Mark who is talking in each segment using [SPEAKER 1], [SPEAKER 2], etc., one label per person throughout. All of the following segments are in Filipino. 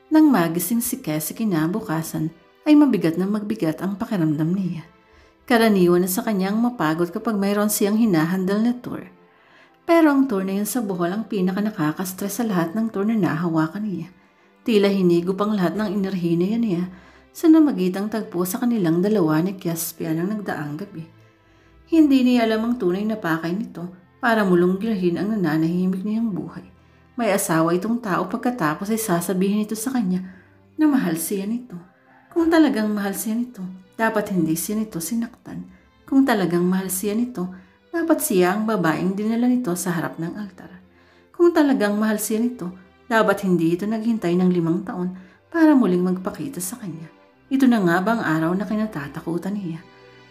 [SPEAKER 1] Nang magising si Cassie kinabukasan, ay mabigat na magbigat ang pakiramdam niya. Karaniwan na sa kanyang mapagod kapag mayroon siyang hinahandle na tour. Pero ang tour na yun sa Bohol ang pinaka nakaka-stress sa lahat ng tour na nahawakan niya. Tila hinigop ang lahat ng enerhiya niya sa namagitang tagpo sa kanilang dalawa ni Caspian ang nagdaang gabi. Hindi niya alam ang tunay na pakay nito para mulong girahin ang nananahimik niyang buhay. May asawa itong tao pagkatapos ay sasabihin ito sa kanya na mahal siya nito. Kung talagang mahal siya nito, dapat hindi siya nito sinaktan. Kung talagang mahal siya nito, dapat siya ang babaeng dinala nito sa harap ng altar. Kung talagang mahal siya nito, dapat hindi ito naghintay ng 5 taon para muling magpakita sa kanya. Ito na nga ba ang araw na kinatatakutan niya?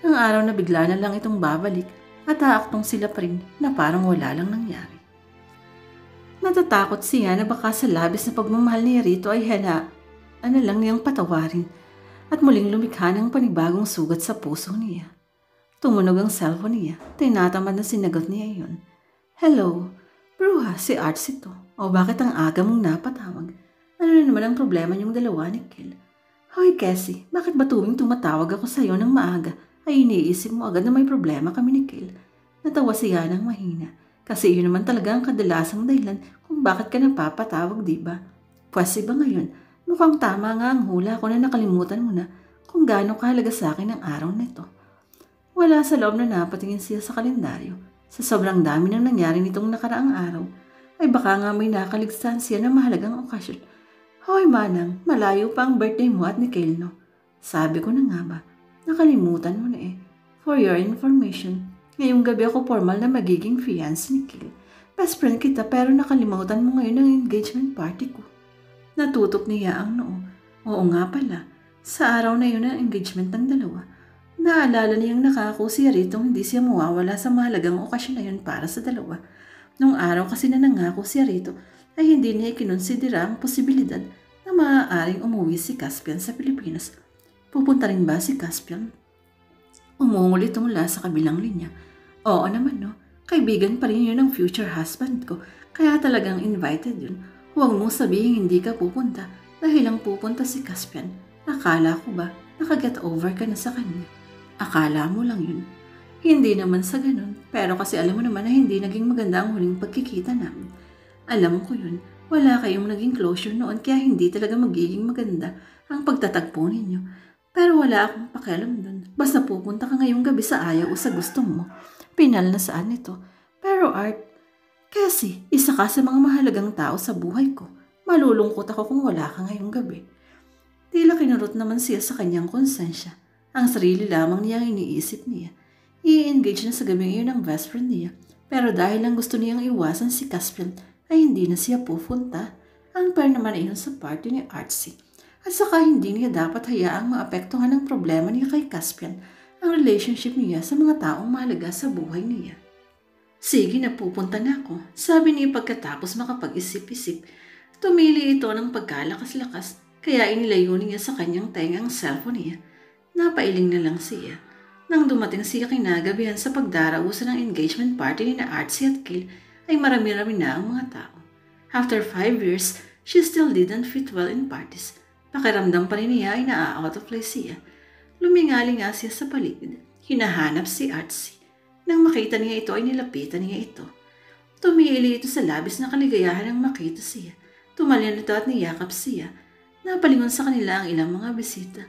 [SPEAKER 1] Ang araw na bigla na lang itong babalik at aaktong sila pa rin na parang wala lang nangyari. Natatakot siya na baka sa labis na pagmamahal niya rito ay lang niyang patawarin at muling lumikha ng panibagong sugat sa puso niya. Tumunog ang cellphone niya, tinatamad na sinagot niya iyon. Hello, bruha, si Arts ito. O bakit ang aga mong napatawag? Ano na naman ang problema niyong dalawa ni Kel? Hoy Cassie, bakit ba tuwing tumatawag ako sa iyo ng maaga ay iniisip mo agad na may problema kami ni Kel? Natawa siya ng mahina kasi iyon naman talaga ang kadalasang dahilan kung bakit ka napapatawag, diba? Pwes ba ngayon? Mukhang tama nga ang hula ko na nakalimutan mo na kung gaano kahalaga sa akin ang araw na ito. Wala sa loob na napatingin siya sa kalendaryo. Sa sobrang dami ng nangyari nitong nakaraang araw, ay baka nga may nakaligtaan siya na mahalagang okasyon. Hoy manang, malayo pa ang birthday mo at ni Kel, no? Sabi ko na nga ba, nakalimutan mo na eh. For your information, ngayong gabi ako formal na magiging fiancé ni Kel. Best friend kita pero nakalimutan mo ngayon ang engagement party ko. Natutok niya ang noo. Oo nga pala, sa araw na yun ang engagement ng dalawa. Naalala niyang nakako siya rito hindi siya mawawala sa mahalagang okasyon na yun para sa dalawa. Nung araw kasi na nangako siya rito ay hindi niya ikinonsidera ang posibilidad na maaaring umuwi si Caspian sa Pilipinas. Pupunta rin ba si Caspian? Umungulit mula sa kabilang linya. Oo naman no, kaibigan pa rin yun ng future husband ko kaya talagang invited yun. Huwag mong sabihin hindi ka pupunta dahil lang pupunta si Caspian. Akala ko ba nakaget over ka na sa kanya? Akala mo lang yun. Hindi naman sa ganun, pero kasi alam mo naman na hindi naging maganda ang huling pagkikita namin. Alam ko yun, wala kayong naging closure noon kaya hindi talaga magiging maganda ang pagtatagpo ninyo. Pero wala akong pakialam dun. Basta pupunta ka ngayong gabi sa ayaw o sa gusto mo. Pinal na saan ito. Pero Art, kasi isa ka sa mga mahalagang tao sa buhay ko. Malulungkot ako kung wala ka ngayong gabi. Tila kinurot naman siya sa kanyang konsensya. Ang sarili lamang niya ang iniisip niya. I-engage na sa gabi ngayon ang best friend niya. Pero dahil lang gusto niyang iwasan si Caspian, ay hindi na siya pupunta. Unfair naman iyon sa party ni Artsy. At saka hindi niya dapat hayaang maapektuhan ng problema niya kay Caspian ang relationship niya sa mga taong mahalaga sa buhay niya. Sige na pupunta na ako, sabi niya pagkatapos makapag-isip-isip. Tumili ito ng pagkalakas-lakas kaya inilayo niya sa kanyang tenga ang cellphone niya. Napailing na lang siya. Nang dumating siya kinagabihan sa pagdarausan ng engagement party ni na Artsy at Kel, ay marami-rami na ang mga tao. After 5 years, she still didn't fit well in parties. Pakiramdam pa rin niya ay naa-out of place siya. Lumingali nga siya sa paligid. Hinahanap si Artsy. Nang makita niya ito ay nilapitan niya ito. Tumili ito sa labis na kaligayahan ng makita siya. Tumalyan ito at niyakap siya. Napalingon sa kanila ang ilang mga bisita.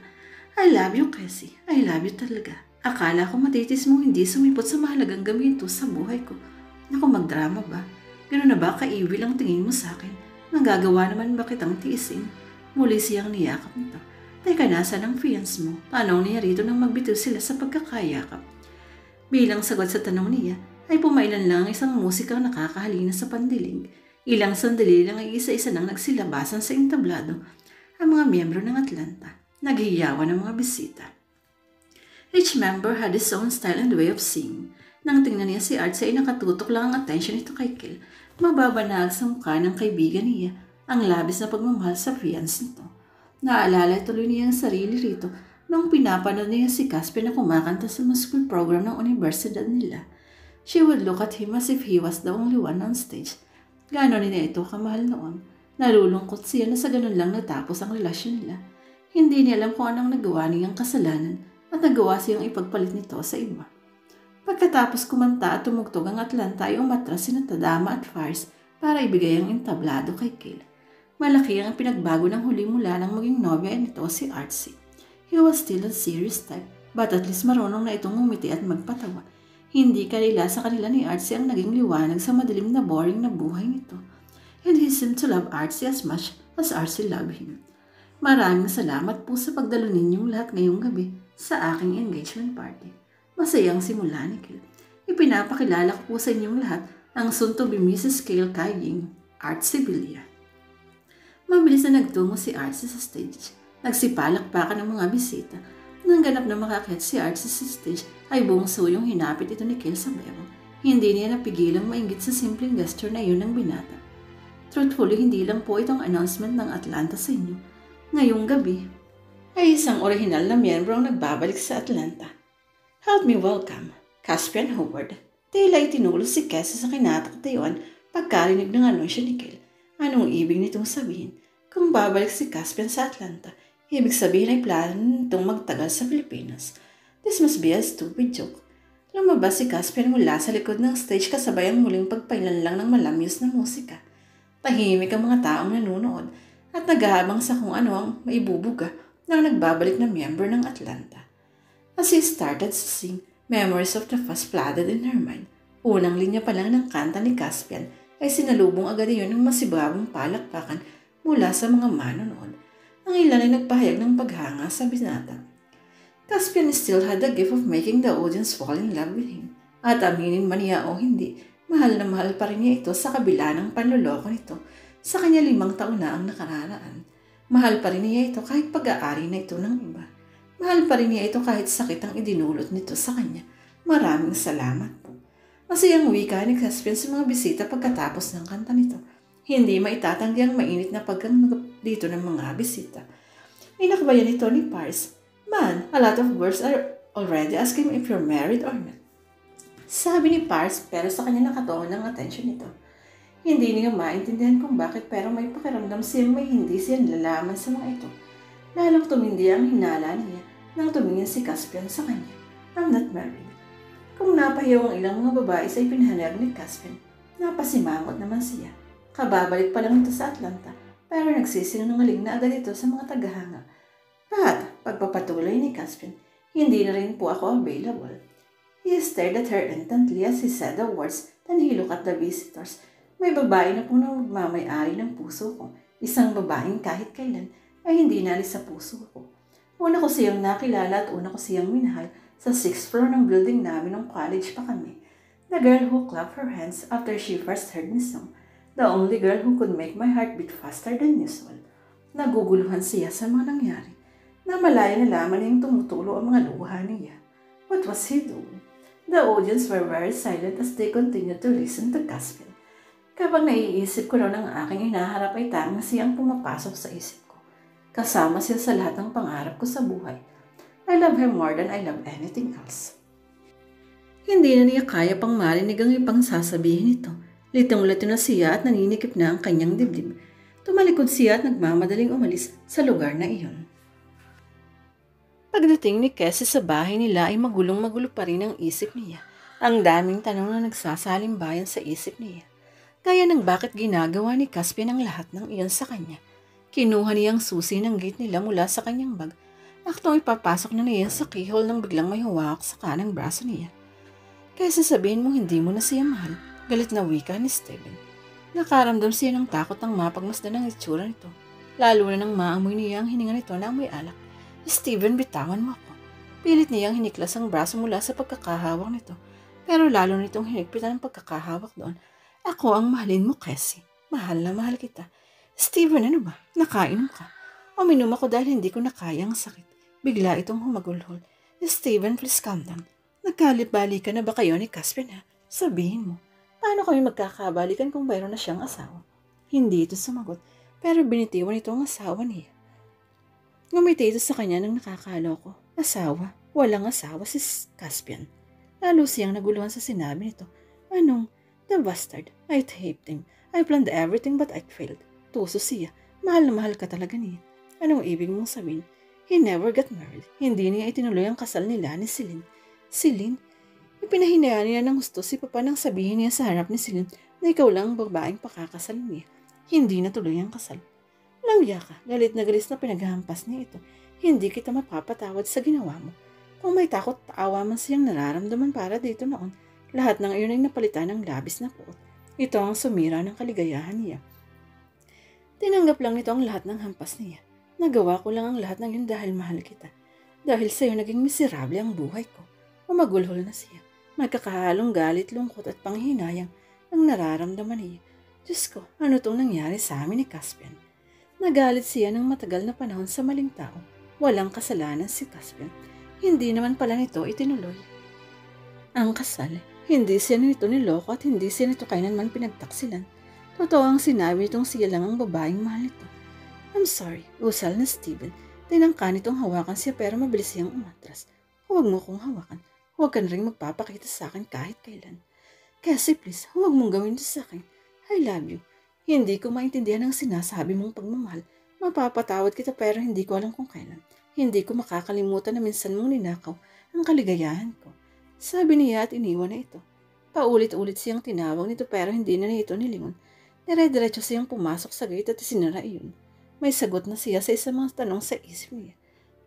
[SPEAKER 1] I love you, Cassie. I love you talaga. Akala ko matitis mong hindi sumipot sa mahalagang gamito sa buhay ko. Naku, magdrama ba? Gano'n na ba kaiwil ang tingin mo sa akin? Nagagawa naman ba kitang tiisin? Muli siyang niyakap nito. Teka, nasaan ang fiance mo? Tanong niya rito nang magbitiw sila sa pagkakayakap. Bilang sagot sa tanong niya, ay pumailan lang ang isang musikang nakakahalina sa pandiling. Ilang sandali lang ay isa-isa nang nagsilabasan sa entablado ang mga miyembro ng Atlanta. Naghihiyawan ng mga bisita. Each member had his own style and way of singing. Nang tingnan niya si Artsy ay nakatutok lang ang attention nito kay Kel. Mababanag sa mukha ng kaibigan niya ang labis na pagmamahal sa fiance nito. Naalala tuloy niya ang sarili rito nung pinapanood niya si Caspian na kumakanta sa school program ng universidad nila. She would look at him as if he was the only one on stage. Gano'n niya ito kamahal noon. Nalulungkot siya na sa ganun lang natapos ang relasyon nila. Hindi niya alam kung anong nagawa niyang kasalanan at nagawa siyang ipagpalit nito sa iba. Pagkatapos kumanta at tumugtog ang Atlanta ay umatras sina Tadama at Fars para ibigay ang entablado kay Kale. Malaki ang pinagbago ng huli mula nang maging nobya nito si Artsy. He was still a serious type, but at least marunong na itong umiti at magpatawa. Hindi kalila sa kanila ni Artsy ang naging liwanag sa madilim na boring na buhay nito. And he seemed to love Artsy as much as Artsy loved him. Maraming salamat po sa pagdalo ninyong lahat ngayong gabi sa aking engagement party. Masayang simula ni Kale. Ipinapakilala ko po sa inyong lahat ang soon-to-be Mrs. Kale Kaiying, Artsy Villa. Mabilis na nagtungo si Artsy sa stage. Nagsipalakpakan ng mga bisita. Nang ganap na makakyat si Artsy sa stage, ay buong suyong hinapit ito ni Kale sa bero. Hindi niya napigilang mainggit sa simpleng gesture na iyon ng binata. Truthfully, hindi lang po itong announcement ng Atlanta sa inyo. Ngayong gabi, ay isang orihinal na miyembro ang nagbabalik sa Atlanta. Help me welcome, Caspian Howard. Tila itinulo si Cassie sa kinatakatayuan pagkarinig ng anunsyo ni Kale. Anong ibig nitong sabihin? Kung babalik si Caspian sa Atlanta, ibig sabihin ay plano nitong magtagal sa Pilipinas. This must be a stupid joke. Lumabas si Caspian mula sa likod ng stage kasabay ang muling pagpailanlang ng malamyos na musika. Tahimik ang mga taong nanunood at naghahabang sa kung ano ang maibubuga ng nagbabalik na miyembro ng Atlanta. As he started to sing, memories of the past flooded in her mind. Unang linya pa lang ng kanta ni Caspian ay sinalubong agad iyon ng masibabong palakpakan mula sa mga manonood. Ang ilan ay nagpahayag ng paghanga sa binata. Caspian still had the gift of making the audience fall in love with him. At aminin man niya o hindi, mahal na mahal pa rin niya ito sa kabila ng panloloko nito sa kanya 5 taon na ang nakararaan. Mahal pa rin niya ito kahit pag-aari na ito ng iba. Mahal pa rin niya ito kahit sakit ang idinulot nito sa kanya. Maraming salamat po. Masayang wika ni Caspian sa mga bisita pagkatapos ng kanta nito. Hindi maitatanggi ang mainit na paggang dito ng mga bisita. Inakbayan ito ni Pars. Man, a lot of girls are already asking if you're married or not. Sabi ni Pars pero sa kanya nakatuon ng atensyon nito. Hindi niya maintindihan kung bakit pero may pakiramdam siyang may hindi siya nalalaman sa mga ito. Lalong tumindi ang hinala niya nang tumingin si Caspian sa kanya. I'm not married. Kung napahiyaw ang ilang mga babae sa ipinahayag ni Caspian, napasimangot naman siya. Kababalik pa lang ito sa Atlanta pero nagsisinungaling na agad ito sa mga tagahanga. But, pagpapatuloy ni Caspian, hindi na rin po ako available. He stared at her intently as he said the words, then he looked at the visitors. May babae na po na magmamay-ari ng puso ko. Isang babaeng kahit kailan ay hindi nalis sa puso ko. Una ko siyang nakilala at una ko siyang minahal sa 6th floor ng building namin nung college pa kami. The girl who clapped her hands after she first heard me song. The only girl who could make my heart beat faster than usual. Naguguluhan siya sa mga nangyari. Namalaya na lamang niyang tumutulo ang mga luha niya. What was he doing? The audience were very silent as they continued to listen to Caspian. Kapag naiisip ko raw ng aking hinaharap ay tanging siyang pumapasok sa isip ko. Kasama siya sa lahat ng pangarap ko sa buhay. I love her more than I love anything else. Hindi na niya kaya pang marinig ang ipang sasabihin nito. Litong-lito na siya at naninikip na ang kanyang dibdib. Tumalikod siya at nagmamadaling umalis sa lugar na iyon. Pagdating ni Cassie sa bahay nila ay magulong-magulo pa rin ang isip niya. Ang daming tanong na nagsasalimbayan sa isip niya. Gaya ng bakit ginagawa ni Caspian ang lahat ng iyon sa kanya. Kinuha niya ang susi ng gate nila mula sa kanyang bag. Aktong ipapasok na niya sa keyhole nang biglang may hawak sa kanang braso niya. Kaysa sabihin mo hindi mo na siya mahal, galit na wika ni Steven. Nakaramdam siya ng takot ang mapagmasdan ng itsura nito. Lalo na nang maamoy niya ang hininga nito na may alak. Steven, bitawan mo ako. Pilit niyang hiniklas ang braso mula sa pagkakahawak nito. Pero lalo nitong hinigpitan ang pagkakahawak doon. Ako ang mahalin mo, Cassie. Mahal na mahal kita. Steven, ano ba? Nakainom ka? Uminom ako dahil hindi ko nakaya ang sakit. Bigla itong humagulhol. Steven, please calm down. Nagkalibalikan na ba kayo ni Caspian ha? Sabihin mo, paano kami magkakabalikan kung mayroon na siyang asawa? Hindi ito sumagot, pero binitiwan ito ang asawa niya. Ngumiti ito sa kanya nang nakakaloko. Asawa? Walang asawa si Caspian. Lalo siyang naguluhan sa sinabi nito. Anong? The bastard. I hate him. I planned everything but I failed. puso siya. Mahal na mahal ka talaga niya. Anong ibig mong sabihin? He never got married. Hindi niya itinuloy ang kasal nila ni Celine. Celine? Ipinahinayaan niya ng gusto si Papa nang sabihin niya sa harap ni Celine na ikaw lang ang babaeng pakakasal niya. Hindi natuloy ang kasal. Langya ka, galit na pinaghahampas niya ito. Hindi kita mapapatawad sa ginawa mo. Kung may takot taawa man siyang nararamdaman para dito noon, lahat ng iyon ay napalitan ng labis na puot. Ito ang sumira ng kaligayahan niya. Tinanggap lang nito ang lahat ng hampas niya. Nagawa ko lang ang lahat ng yun dahil mahal kita. Dahil sa iyo naging miserable ang buhay ko. Mamagulhol na siya. Magkakahalong galit, lungkot at panghinayang ang nararamdaman niya. Diyos ko, ano tong nangyari sa amin ni Caspian? Nagalit siya ng matagal na panahon sa maling tao. Walang kasalanan si Caspian. Hindi naman pala nito itinuloy ang kasal. Hindi siya nito niloko at hindi siya nito kailanman pinagtaksilan. Totoo ang sinabi nitong siya lang ang babaeng mahal nito. I'm sorry, usal na Steven. Tinangka nitong hawakan siya pero mabilis siyang umatras. Huwag mo kong hawakan. Huwag ka na rin magpapakita sa akin kahit kailan. Cassie, please, huwag mong gawin ito sa akin. I love you. Hindi ko maintindihan ang sinasabi mong pagmamahal. Mapapatawad kita pero hindi ko alam kung kailan. Hindi ko makakalimutan na minsan mong ninakaw ang kaligayahan ko. Sabi niya at iniwan na ito. Paulit-ulit siyang tinawag nito pero hindi na ito nilingon. Dire-diretso siyang pumasok sa gate at isinara iyon. May sagot na siya sa isang mga tanong sa isip niya.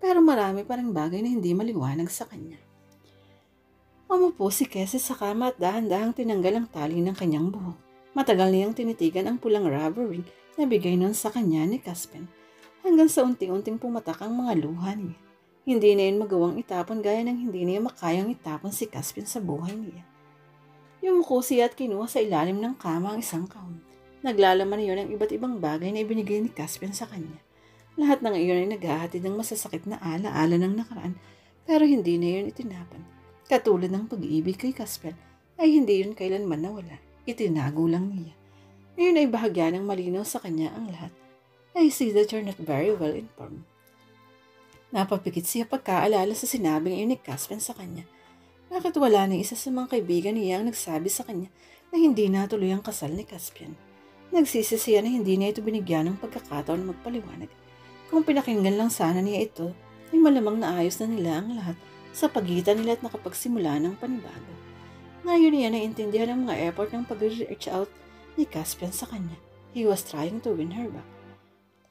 [SPEAKER 1] Pero marami pa ring bagay na hindi maliwanag sa kanya. Umupo si Cassie sa kama at dahan-dahang tinanggal ang tali ng kanyang buhok. Matagal niyang tinitigan ang pulang rubber ring na bigay nun sa kanya ni Caspian. Hanggang sa unting-unting pumatak ang mga luha niya. Hindi na yun magawang itapon gaya ng hindi niya makayang itapon si Caspian sa buhay niya. Yumuko siya at kinuha sa ilalim ng kama ang isang kahon. Naglalaman niyo ng iba't ibang bagay na ibinigay ni Caspian sa kanya. Lahat ng iyon ay naghahatid ng masasakit na ala-ala ng nakaraan pero hindi na yun itinapan. Katulad ng pag-ibig kay Caspian ay hindi yun kailanman nawala. Itinago lang niya. Ngayon ay bahagya ng malinaw sa kanya ang lahat. I see that you're not very well informed. Napapikit siya pagkaalala sa sinabing iyon ni Caspian sa kanya. Bakit wala na isa sa mga kaibigan niya ang nagsabi sa kanya na hindi natuloy ang kasal ni Caspian? Nagsisi siya na hindi niya ito binigyan ng pagkakataon na magpaliwanag. Kung pinakinggan lang sana niya ito, ay malamang naayos na nila ang lahat sa pagitan nila at nakapagsimula ng panibago. Ngayon niya naintindihan ang mga effort ng pag-reach out ni Caspian sa kanya. He was trying to win her back.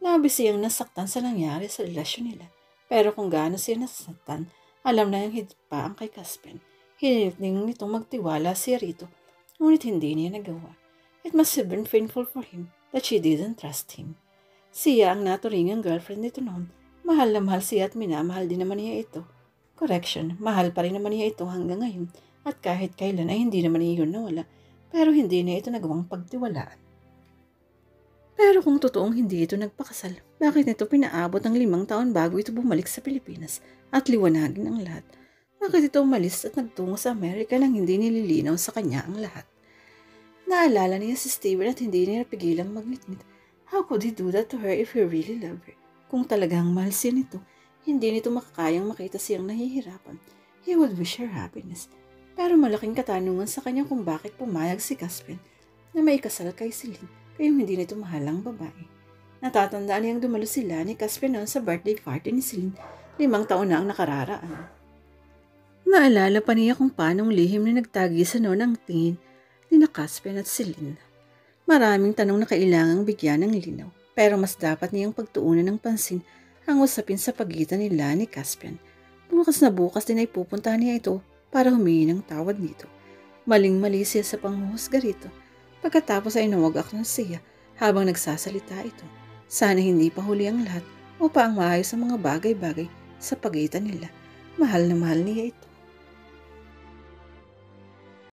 [SPEAKER 1] Labis siyang nasaktan sa nangyari sa relasyon nila. Pero kung gaano siya nasaktan, alam na yung higit pa ang kay Caspian. Hiniling nitong magtiwala siya rito, ngunit hindi niya nagawa. It must have been painful for him that she didn't trust him. Siya ang naturingang girlfriend nito noon. Mahal na mahal siya at minamahal din naman niya ito. Correction, mahal pa rin naman niya ito hanggang ngayon at kahit kailan ay hindi naman niya yun nawala pero hindi niya ito nagawang pagtiwalaan. Pero kung totoong hindi ito nagpakasal, bakit nito pinaabot ng 5 taon bago ito bumalik sa Pilipinas at liwanagin ang lahat? Bakit ito umalis at nagtungo sa Amerika nang hindi nililinaw sa kanya ang lahat? Naalala niya si Steven at hindi niya napigilang magnitnit. How could he do that to her if he really loved her? Kung talagang mahal siya nito, hindi nito makakayang makita siyang nahihirapan. He would wish her happiness. Pero malaking katanungan sa kanya kung bakit pumayag si Caspian na may kasal kay Celine kayong hindi nito mahal ang babae. Natatandaan niyang dumalo sila ni Caspian noon sa birthday party ni Celine 5 taon na ang nakararaan. Naalala pa niya kung paanong lihim na nagtagisan noon ang tingin ni Caspian at Celine. Maraming tanong na kailangang bigyan ng linaw, pero mas dapat niyang pagtuunan ng pansin ang usapin sa pagitan nila ni Caspian. Bukas na bukas din ay pupuntahan niya ito para humingi ng tawad nito. Maling-mali siya sa panghuhusga rito. Pagkatapos ay nawagak na siya habang nagsasalita ito. Sana hindi pa huli ang lahat upang maayos ang mga bagay-bagay sa pagitan nila. Mahal na mahal niya ito.